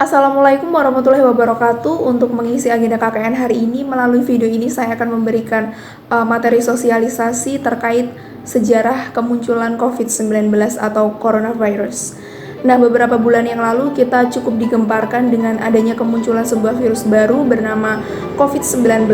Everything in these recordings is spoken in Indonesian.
Assalamualaikum warahmatullahi wabarakatuh. Untuk mengisi agenda KKN hari ini, melalui video ini saya akan memberikan materi sosialisasi terkait sejarah kemunculan COVID-19 atau coronavirus. Nah, beberapa bulan yang lalu kita cukup digemparkan dengan adanya kemunculan sebuah virus baru bernama COVID-19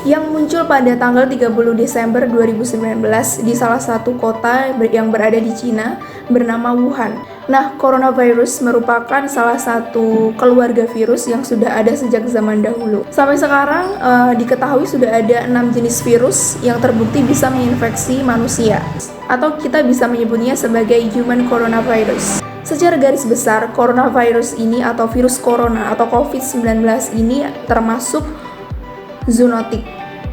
yang muncul pada tanggal 30 Desember 2019 di salah satu kota yang berada di Cina bernama Wuhan. Nah, coronavirus merupakan salah satu keluarga virus yang sudah ada sejak zaman dahulu. Sampai sekarang diketahui sudah ada 6 jenis virus yang terbukti bisa menginfeksi manusia, atau kita bisa menyebutnya sebagai human coronavirus. Secara garis besar, coronavirus ini atau virus corona atau COVID-19 ini termasuk zoonotik.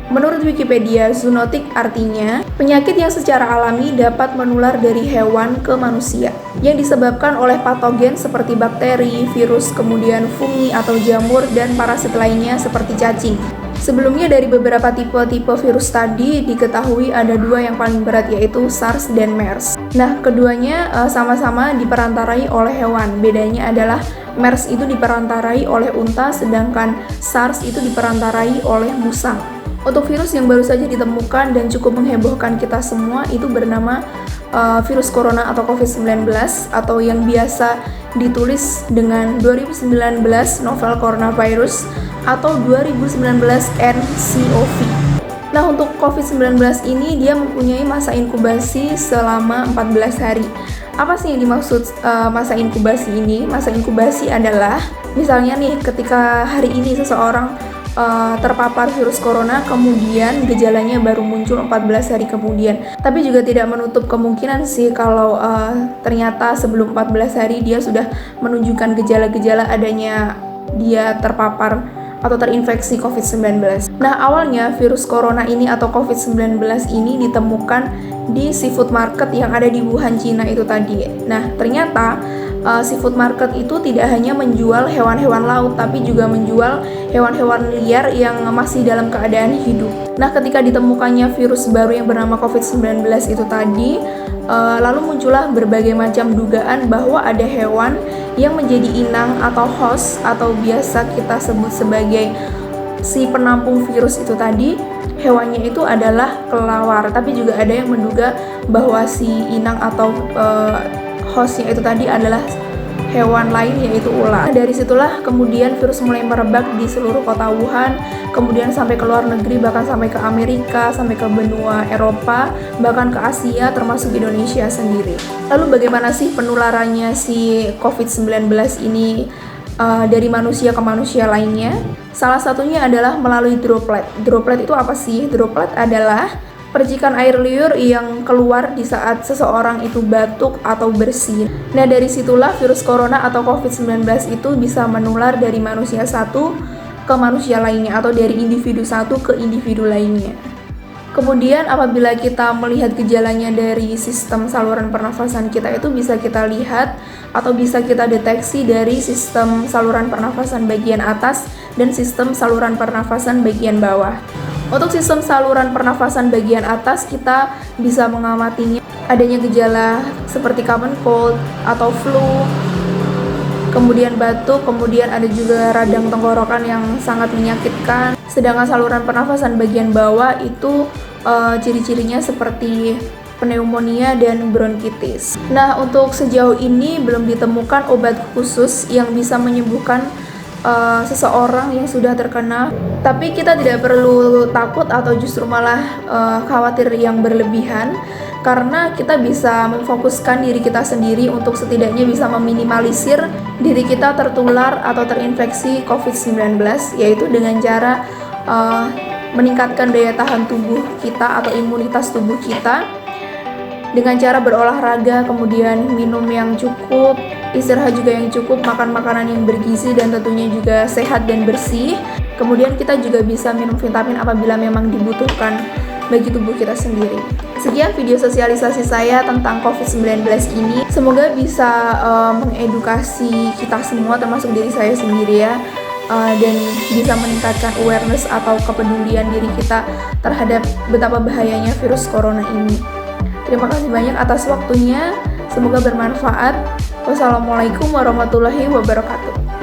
Menurut Wikipedia, zoonotik artinya penyakit yang secara alami dapat menular dari hewan ke manusia, yang disebabkan oleh patogen seperti bakteri, virus, kemudian fungi atau jamur, dan parasit lainnya seperti cacing. Sebelumnya dari beberapa tipe virus tadi diketahui ada dua yang paling berat, yaitu SARS dan MERS. Nah, keduanya sama-sama diperantarai oleh hewan. Bedanya adalah MERS itu diperantarai oleh unta, sedangkan SARS itu diperantarai oleh musang. Untuk virus yang baru saja ditemukan dan cukup menghebohkan kita semua itu bernama virus corona atau COVID-19 atau yang biasa ditulis dengan 2019 novel coronavirus atau 2019 nCoV. Nah, untuk COVID-19 ini dia mempunyai masa inkubasi selama 14 hari. Apa sih yang dimaksud masa inkubasi ini? Masa inkubasi adalah misalnya nih ketika hari ini seseorang terpapar virus corona, kemudian gejalanya baru muncul 14 hari kemudian. Tapi juga tidak menutup kemungkinan sih kalau ternyata sebelum 14 hari dia sudah menunjukkan gejala-gejala adanya dia terpapar atau terinfeksi COVID-19. Nah, awalnya virus corona ini atau COVID-19 ini ditemukan di seafood market yang ada di Wuhan, Cina itu tadi. Nah, ternyata seafood market itu tidak hanya menjual hewan-hewan laut, tapi juga menjual hewan-hewan liar yang masih dalam keadaan hidup. Nah, ketika ditemukannya virus baru yang bernama COVID-19 itu tadi, lalu muncullah berbagai macam dugaan bahwa ada hewan yang menjadi inang atau host atau biasa kita sebut sebagai si penampung virus itu tadi. Hewannya itu adalah kelelawar, tapi juga ada yang menduga bahwa si inang atau hostnya itu tadi adalah hewan lain, yaitu ular. Dari situlah kemudian virus mulai merebak di seluruh kota Wuhan, kemudian sampai ke luar negeri, bahkan sampai ke Amerika, sampai ke benua Eropa, bahkan ke Asia, termasuk Indonesia sendiri. Lalu bagaimana sih penularannya si COVID-19 ini dari manusia ke manusia lainnya? Salah satunya adalah melalui droplet. Droplet itu apa sih? Droplet adalah percikan air liur yang keluar di saat seseorang itu batuk atau bersin. Nah, dari situlah virus corona atau COVID-19 itu bisa menular dari manusia satu ke manusia lainnya atau dari individu satu ke individu lainnya. Kemudian apabila kita melihat gejalanya dari sistem saluran pernafasan kita itu bisa kita lihat atau bisa kita deteksi dari sistem saluran pernafasan bagian atas dan sistem saluran pernafasan bagian bawah. Untuk sistem saluran pernafasan bagian atas kita bisa mengamatinya adanya gejala seperti common cold atau flu, kemudian batuk, kemudian ada juga radang tenggorokan yang sangat menyakitkan. Sedangkan saluran pernafasan bagian bawah itu ciri-cirinya seperti pneumonia dan bronkitis. Nah, untuk sejauh ini belum ditemukan obat khusus yang bisa menyembuhkan seseorang yang sudah terkena, tapi kita tidak perlu takut atau justru malah khawatir yang berlebihan, karena kita bisa memfokuskan diri kita sendiri untuk setidaknya bisa meminimalisir diri kita tertular atau terinfeksi COVID-19, yaitu dengan cara meningkatkan daya tahan tubuh kita atau imunitas tubuh kita dengan cara berolahraga, kemudian minum yang cukup, istirahat juga yang cukup, makan makanan yang bergizi dan tentunya juga sehat dan bersih. Kemudian kita juga bisa minum vitamin apabila memang dibutuhkan bagi tubuh kita sendiri. Sekian video sosialisasi saya tentang COVID-19 ini. Semoga bisa mengedukasi kita semua, termasuk diri saya sendiri ya, dan bisa meningkatkan awareness atau kepedulian diri kita terhadap betapa bahayanya virus corona ini. Terima kasih banyak atas waktunya, semoga bermanfaat. Wassalamualaikum warahmatullahi wabarakatuh.